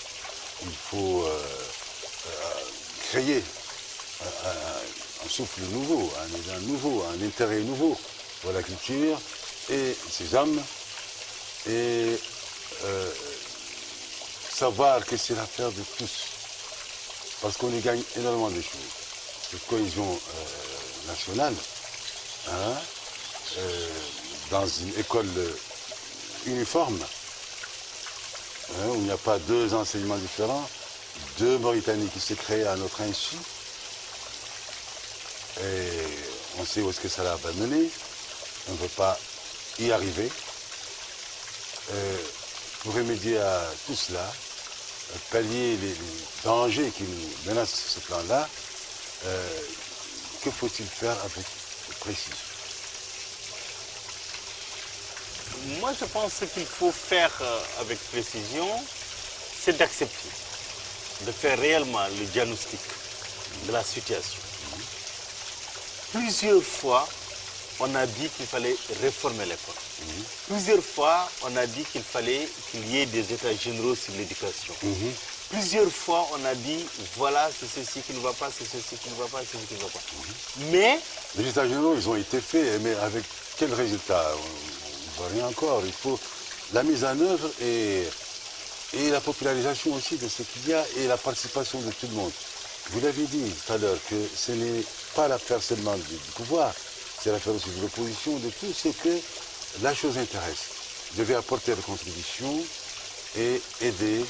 il faut créer un souffle nouveau, un élan nouveau, un intérêt nouveau pour la culture et ses hommes, et savoir que c'est l'affaire de tous, parce qu'on y gagne énormément de choses. Cette cohésion nationale, hein, dans une école uniforme, hein, où il n'y a pas deux enseignements différents, deux Mauritanie qui s'est créée à notre insu, et on sait où est-ce que ça va mener, on ne veut pas y arriver. Pour remédier à tout cela, pallier les dangers qui nous menacent sur ce plan-là, que faut-il faire avec précision? Moi, je pense qu'il faut faire avec précision, c'est d'accepter, de faire réellement le diagnostic de la situation. Plusieurs fois, on a dit qu'il fallait réformer l'école. Plusieurs fois, on a dit qu'il fallait qu'il y ait des états généraux sur l'éducation. Plusieurs fois, on a dit, voilà, c'est ceci qui ne va pas, c'est ceci qui ne va pas, c'est ceci qui ne va pas. Mais... Les états généraux, ils ont été faits, mais avec quel résultat? On ne voit rien encore. Il faut la mise en œuvre et la popularisation aussi de ce qu'il y a et la participation de tout le monde. Vous l'avez dit tout à l'heure que ce n'est pas l'affaire seulement du pouvoir, c'est l'affaire aussi de l'opposition, de tout ce que la chose intéresse. Vous devez apporter des contributions et aider,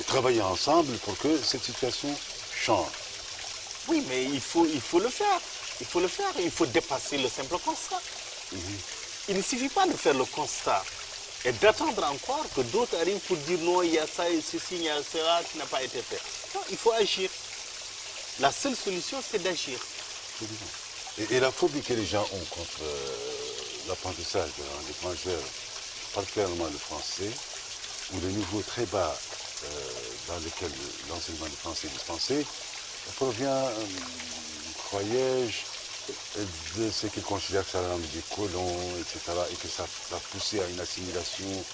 travailler ensemble pour que cette situation change. Oui, mais il faut le faire. Il faut le faire. Il faut dépasser le simple constat. Il ne suffit pas de faire le constat et d'attendre encore que d'autres arrivent pour dire non, il y a ça et ceci, il y a cela qui n'a pas été fait. Non, il faut agir. La seule solution, c'est d'agir. Et la phobie que les gens ont contre l'apprentissage de la langue étrangère, particulièrement le français, ou le niveau très bas dans lequel l'enseignement du français est dispensé, provient, croyais-je, de ce qu'ils considèrent que c'est la langue des colons, etc., et que ça va pousser à une assimilation.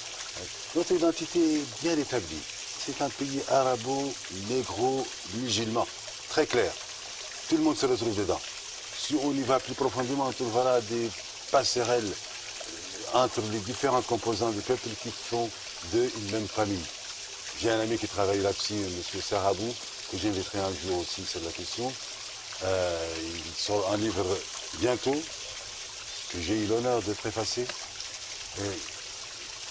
Notre identité est bien établie. C'est un pays arabo-négro-musulman, très clair. Tout le monde se retrouve dedans. si on y va plus profondément, on trouvera des passerelles entre les différents composants du peuple qui font d'eux une même famille. J'ai un ami qui travaille là-dessus, M. Sarabou, que j'inviterai un jour aussi sur la question. Il sort un livre bientôt, que j'ai eu l'honneur de préfacer,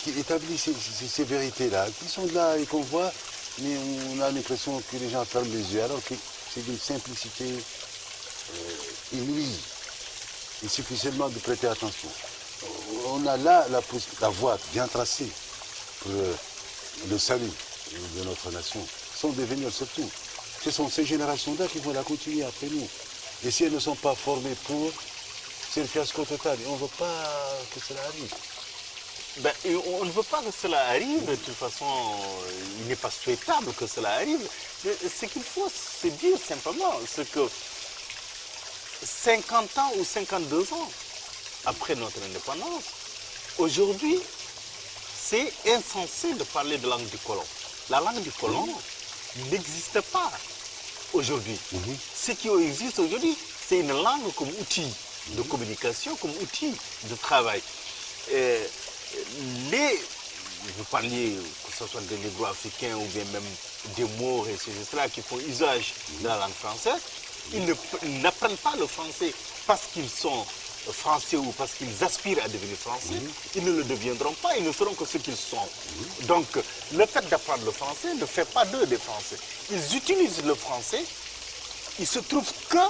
qui établit ces vérités-là, qui sont là et qu'on voit, mais on a l'impression que les gens ferment les yeux, alors que c'est d'une simplicité inouïe. Il suffit seulement de prêter attention. On a là la voie bien tracée pour le salut de notre nation. Sont devenir surtout. Ce sont ces générations-là qui vont la continuer après nous. Et si elles ne sont pas formées pour, c'est le fiasco total. Et on ne veut pas que cela arrive. Ben, on ne veut pas que cela arrive, de toute façon, il n'est pas souhaitable que cela arrive. Mais ce qu'il faut se dire simplement, c'est que 50 ans ou 52 ans après notre indépendance, aujourd'hui, c'est insensé de parler de langue du colon. La langue du colon n'existe pas aujourd'hui. Ce qui existe aujourd'hui, c'est une langue comme outil de communication, comme outil de travail. Vous parliez, que ce soit des négro-africains ou bien même des Maures et cetera qui font usage de la langue française, ils n'apprennent pas le français parce qu'ils sont français ou parce qu'ils aspirent à devenir français. Ils ne le deviendront pas, ils ne seront que ce qu'ils sont. Donc, le fait d'apprendre le français ne fait pas d'eux des Français. Ils utilisent le français, il se trouve qu'à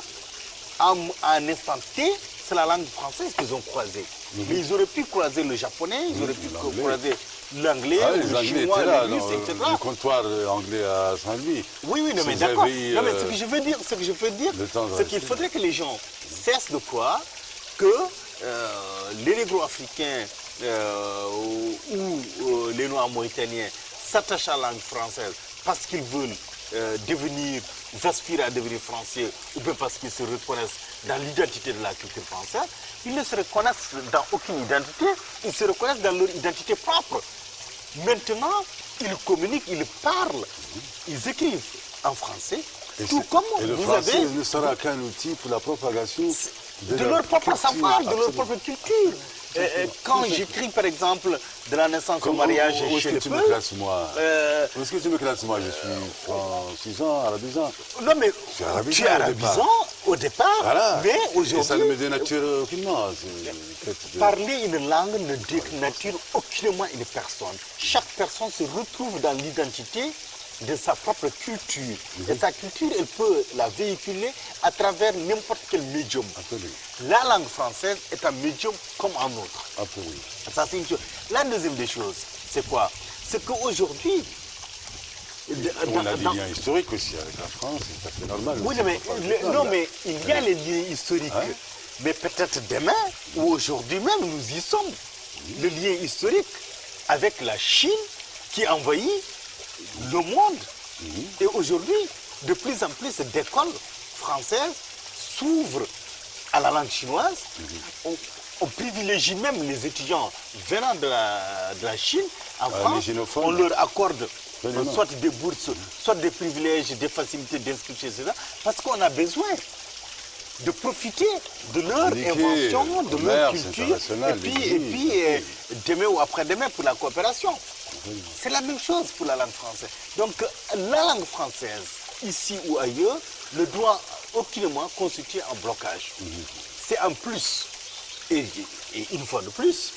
un instant T, c'est la langue française qu'ils ont croisée. Mais ils auraient pu croiser le japonais, ils auraient pu croiser l'anglais, le chinois, le russe, etc. Le comptoir anglais à Saint-Louis. Oui, non, mais d'accord. Non, mais ce que je veux dire, c'est qu'il faudrait que les gens cessent de croire que les négro-africains ou les noirs mauritaniens s'attachent à la langue française parce qu'ils veulent aspirer à devenir français ou bien parce qu'ils se reconnaissent dans l'identité de la culture française. Ils ne se reconnaissent dans aucune identité, ils se reconnaissent dans leur identité propre. Maintenant, ils communiquent, ils parlent, ils écrivent en français, tout comme vous avez... Le français ne sera qu'un outil pour la propagation de leur propre savoir, de leur propre culture. Quand j'écris par exemple de la naissance au mariage chez les peuples... Où est-ce que tu me classes moi? Je suis francisant, arabisant. Non mais tu es arabisant au départ, voilà. Mais aujourd'hui... Et ça ne me dénature aucunement. Parler une langue ne dénature aucunement une personne. Chaque personne se retrouve dans l'identité de sa propre culture. Et sa culture, elle peut la véhiculer à travers n'importe quel médium. Absolument. La langue française est un médium comme un autre. Absolument. Ça, c'est une chose. La deuxième des choses, c'est quoi? C'est qu'aujourd'hui... On a des liens historiques aussi avec la France, c'est tout à fait normal. Oui, mais il y a les liens historiques. Hein? Mais peut-être demain ou aujourd'hui même, nous y sommes. Le lien historique avec la Chine qui envahit le monde. Et aujourd'hui, de plus en plus d'écoles françaises s'ouvrent à la langue chinoise. On privilégie même les étudiants venant de la Chine. En France, on leur accorde soit des bourses, soit des privilèges, des facilités d'inscription, etc. Parce qu'on a besoin de profiter de leur invention, de leur culture, et puis demain ou après-demain pour la coopération. C'est la même chose pour la langue française. Donc la langue française, ici ou ailleurs, ne doit aucunement constituer un blocage. C'est un plus. Et une fois de plus,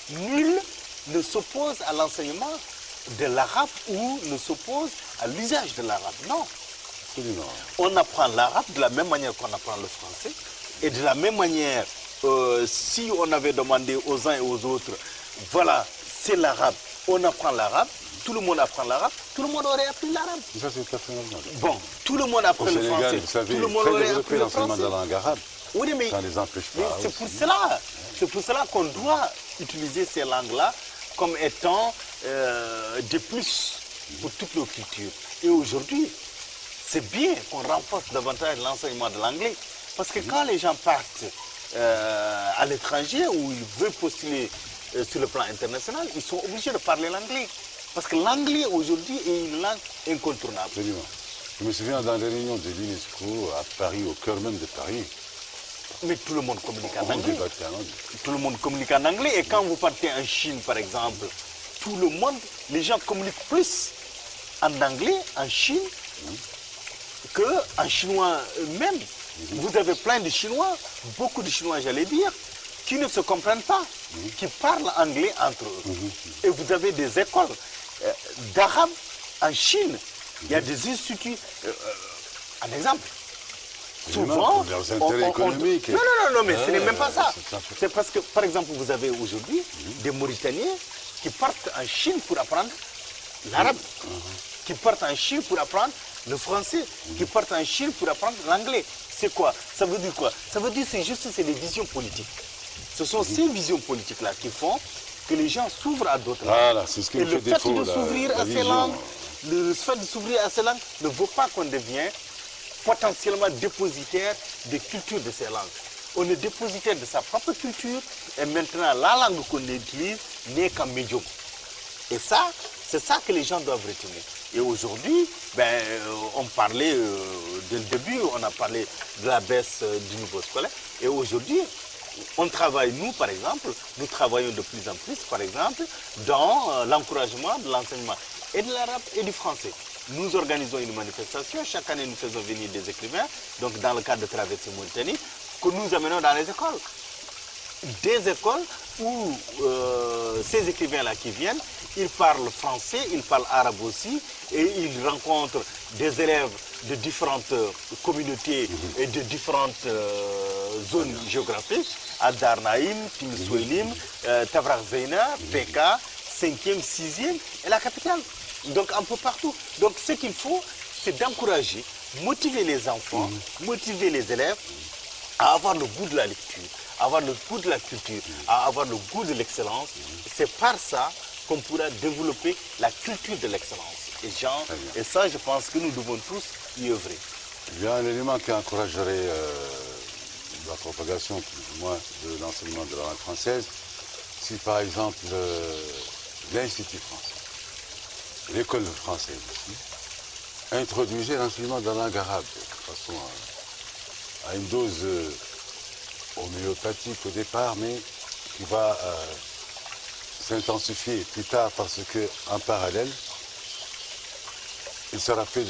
nul ne s'oppose à l'enseignement de l'arabe ou ne s'oppose à l'usage de l'arabe. Non. Absolument. On apprend l'arabe de la même manière qu'on apprend le français. Et de la même manière, si on avait demandé aux uns et aux autres, voilà, c'est l'arabe, on apprend l'arabe, tout le monde apprend l'arabe, tout le monde aurait appris l'arabe. Ça, c'est tout à fait normal. Bon, tout le monde apprend le français, vous savez, tout le monde aurait appris le l'enseignement français. de la langue arabe. Oui, mais ça ne les empêche pas. C'est pour cela qu'on doit utiliser ces langues-là comme étant des plus pour toutes nos cultures. Et aujourd'hui, c'est bien qu'on renforce davantage l'enseignement de l'anglais. Parce que quand les gens partent à l'étranger ou ils veulent postuler sur le plan international, ils sont obligés de parler l'anglais. Parce que l'anglais aujourd'hui est une langue incontournable. Absolument. Je me souviens dans les réunions de l'UNESCO à Paris, au cœur même de Paris, Mais tout le monde communique en On anglais. débattait en anglais. Tout le monde communique en anglais. Et quand vous partez en Chine, par exemple, tout le monde, les gens communiquent plus en anglais, en Chine, qu'en chinois même. Vous avez plein de Chinois, beaucoup de Chinois, j'allais dire, qui ne se comprennent pas, qui parlent anglais entre eux. Et vous avez des écoles d'arabe en Chine. Il y a des instituts, un exemple. Souvent, pour leurs intérêts économiques. non, mais ce n'est même pas ça. c'est un fait. C'est parce que, par exemple, vous avez aujourd'hui des Mauritaniens qui partent en Chine pour apprendre l'arabe, qui partent en Chine pour apprendre le français, qui partent en Chine pour apprendre l'anglais. C'est quoi? Ça veut dire quoi? Ça veut dire que c'est des visions politiques. Ce sont ces visions politiques-là qui font que les gens s'ouvrent à d'autres langues. Voilà, c'est ce qui Et nous le fait fait défaut, de s'ouvrir à ces vision. langues, le fait de s'ouvrir à ces langues ne vaut pas qu'on devienne potentiellement dépositaire des cultures de ces langues. On est dépositaire de sa propre culture et maintenant la langue qu'on utilise n'est qu'un médium. Et ça, c'est ça que les gens doivent retenir. Et aujourd'hui, on parlait dès le début, on a parlé de la baisse du niveau scolaire. Et aujourd'hui, on travaille, nous par exemple, nous travaillons de plus en plus, par exemple, dans l'encouragement de l'enseignement et de l'arabe et du français. Nous organisons une manifestation, chaque année nous faisons venir des écrivains, donc dans le cadre de Traversée Mauritanie, que nous amenons dans les écoles. Des écoles où ces écrivains-là qui viennent, ils parlent français, ils parlent arabe aussi, et ils rencontrent des élèves de différentes communautés et de différentes zones géographiques, à Darnaïm, Timsouelim, Tavrak Zeina, Peka, 5e, 6e et la capitale. Donc un peu partout. Donc ce qu'il faut, c'est d'encourager, motiver les enfants, motiver les élèves à avoir le goût de la lecture, à avoir le goût de la culture, à avoir le goût de l'excellence. C'est par ça qu'on pourra développer la culture de l'excellence. Et ça, je pense que nous devons tous y œuvrer. Il y a un élément qui encouragerait la propagation, plus ou moins, de l'enseignement de la langue française, si par exemple l'Institut français, l'école française aussi, introduisait l'enseignement de la langue arabe, de façon à une dose homéopathique au départ, mais qui va s'intensifier plus tard parce qu'en parallèle, il sera fait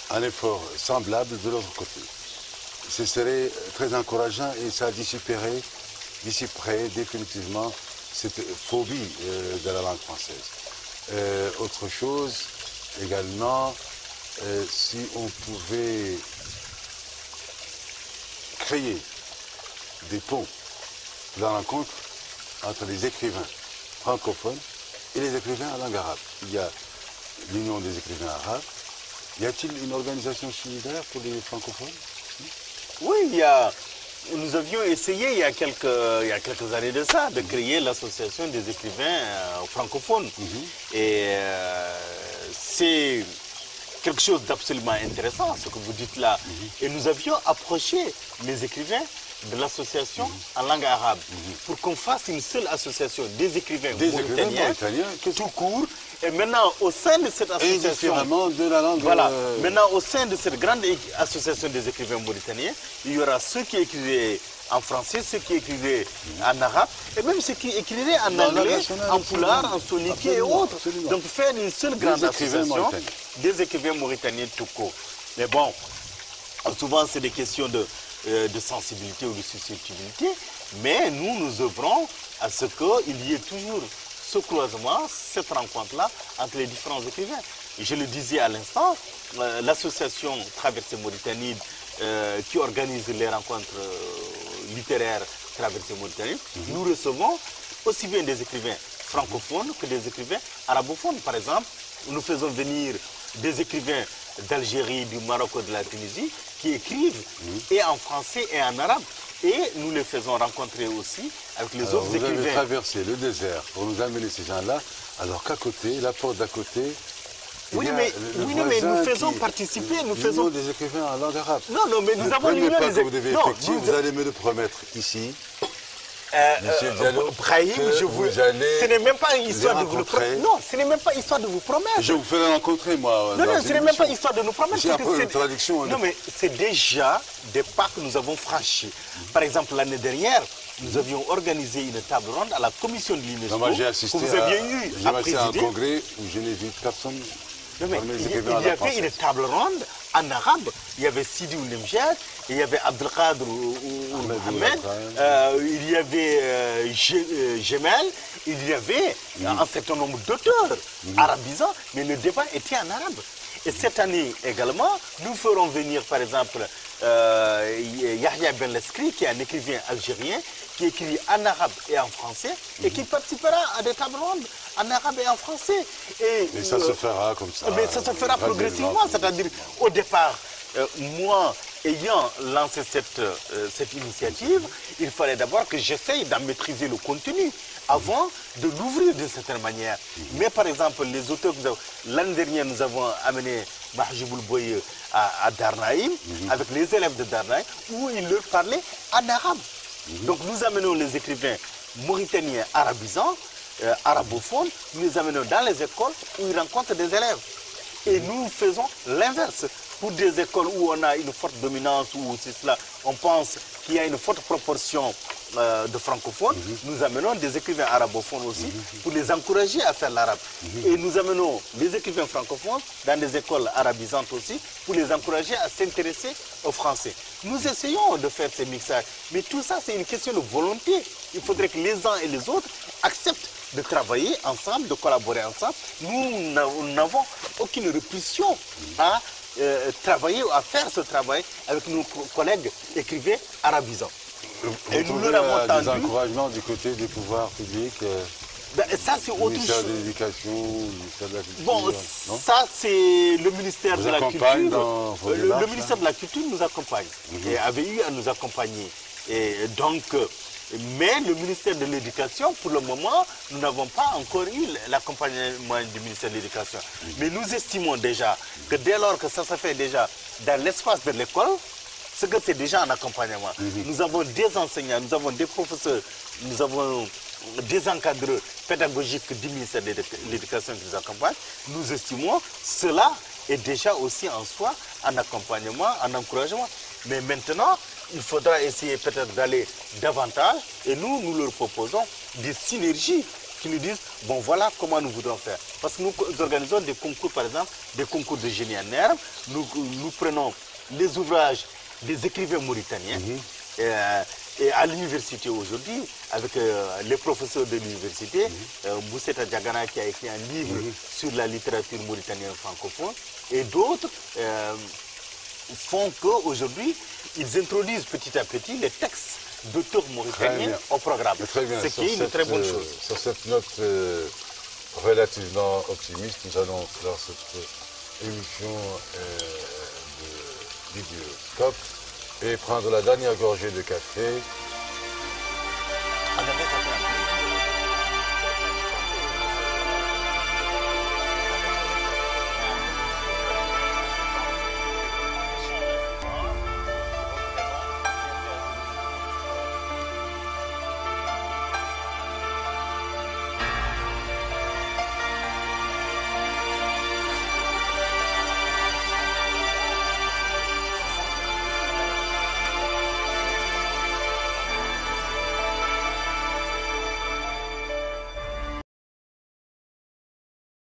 un effort semblable de l'autre côté. Ce serait très encourageant et ça dissiperait définitivement cette phobie de la langue française. Autre chose également, si on pouvait créer des ponts de la rencontre entre les écrivains francophones et les écrivains en langue arabe. Il y a l'Union des écrivains arabes. Y a-t-il une organisation similaire pour les francophones? Oui, nous avions essayé il y a quelques années de ça, de créer l'association des écrivains francophones. Et c'est quelque chose d'absolument intéressant, ce que vous dites là. Et nous avions approché les écrivains de l'association en langue arabe pour qu'on fasse une seule association des écrivains mauritaniens tout court. Et maintenant, au sein de cette association, indifféremment de la langue. Voilà. Maintenant, au sein de cette grande association des écrivains mauritaniens, il y aura ceux qui écrivaient en français, ceux qui écrivaient en arabe, et même ceux qui écrivaient en anglais, en poulard, en soliki et autres. Absolument. Donc faire une seule grande association des écrivains mauritaniens tout court. Mais bon, souvent c'est des questions de sensibilité ou de susceptibilité, mais nous œuvrons à ce qu'il y ait toujours ce croisement, cette rencontre-là entre les différents écrivains. Et je le disais à l'instant, l'association Traversée Mauritanie qui organise les rencontres littéraires Traversée Mauritanie, nous recevons aussi bien des écrivains francophones que des écrivains arabophones. Par exemple, nous faisons venir des écrivains d'Algérie, du Maroc et de la Tunisie qui écrivent et en français et en arabe. Et nous les faisons rencontrer aussi avec les autres écrivains. Vous avez traversé le désert pour nous amener ces gens-là, alors qu'à côté, la porte d'à côté, oui, mais nous faisons participer, nous faisons des écrivains en langue arabe. Non, mais nous avons l'union des écrivains. Vous devez effectuer, vous allez me le promettre ici. Monsieur Diallo, Brahim, ce n'est même pas une histoire de vous le promettre. Non, ce n'est même pas histoire de vous promettre. Je vous ferai rencontrer, moi. Non, ce n'est même pas histoire de nous promettre. J'ai un peu de traduction. Non, mais c'est déjà des pas que nous avons franchis. Par exemple, l'année dernière, nous avions organisé une table ronde à la commission de l'UNESCO. Moi, j'ai assisté à un congrès où je n'ai vu personne. Non, mais il y avait une table ronde en arabe. Il y avait Sidi Ounemjad, il y avait Abdelkader Mohamed, il y avait Gemel, il y avait un certain nombre d'auteurs arabisants, mais le débat était en arabe. Et cette année également, nous ferons venir par exemple Yahya Ben Leskri, qui est un écrivain algérien, qui écrit en arabe et en français, et qui participera à des tables rondes en arabe et en français. Et ça se fera comme ça. Mais ça se fera progressivement, c'est-à-dire au départ, moi, ayant lancé cette initiative, il fallait d'abord que j'essaye d'en maîtriser le contenu avant de l'ouvrir d'une certaine manière. Mais par exemple, les auteurs que l'année dernière, nous avons amené Mahjiboul Boye à Darnaïm, avec les élèves de Darnaïm, où il leur parlait en arabe. Donc nous amenons les écrivains mauritaniens arabisants, arabophones, nous les amenons dans les écoles où ils rencontrent des élèves. Et nous faisons l'inverse. Pour des écoles où on a une forte dominance, où c'est cela, on pense qu'il y a une forte proportion de francophones, nous amenons des écrivains arabophones aussi pour les encourager à faire l'arabe. Et nous amenons les écrivains francophones dans des écoles arabisantes aussi pour les encourager à s'intéresser au français. Nous essayons de faire ces mixages, mais tout ça c'est une question de volonté. Il faudrait que les uns et les autres acceptent de travailler ensemble, de collaborer ensemble. Nous n'avons aucune répulsion à travailler ou à faire ce travail avec nos collègues écrivains arabisants. Et nous leur avons tendu des encouragements du côté des pouvoirs publics. Ça, c'est autre chose. Ministère de l'Éducation, ministère de la Culture. Bon, ça, c'est le ministère de la Culture. Le ministère de la Culture nous accompagne et avait eu à nous accompagner. Et donc, mais le ministère de l'Éducation, pour le moment, nous n'avons pas encore eu l'accompagnement du ministère de l'Éducation. Mais nous estimons déjà que dès lors que ça se fait déjà dans l'espace de l'école, c'est que c'est déjà un accompagnement. Nous avons des enseignants, nous avons des professeurs, nous avons des encadreurs pédagogiques du ministère de l'Éducation qui nous accompagnent. Nous estimons cela est déjà aussi en soi un accompagnement, un encouragement. Mais maintenant, il faudra essayer peut-être d'aller davantage et nous leur proposons des synergies qui nous disent, bon voilà comment nous voudrons faire. Parce que nous organisons des concours, par exemple, des concours de génie en herbe. Nous prenons les ouvrages des écrivains mauritaniens et à l'université aujourd'hui, avec les professeurs de l'université, Bousseta Diagana qui a écrit un livre sur la littérature mauritanienne francophone et d'autres font qu'aujourd'hui, ils introduisent petit à petit les textes d'auteurs mauritaniens au programme. Ce qui est une très bonne chose. Sur cette note relativement optimiste, nous allons clore cette émission de Vidéoscope et prendre la dernière gorgée de café. On avait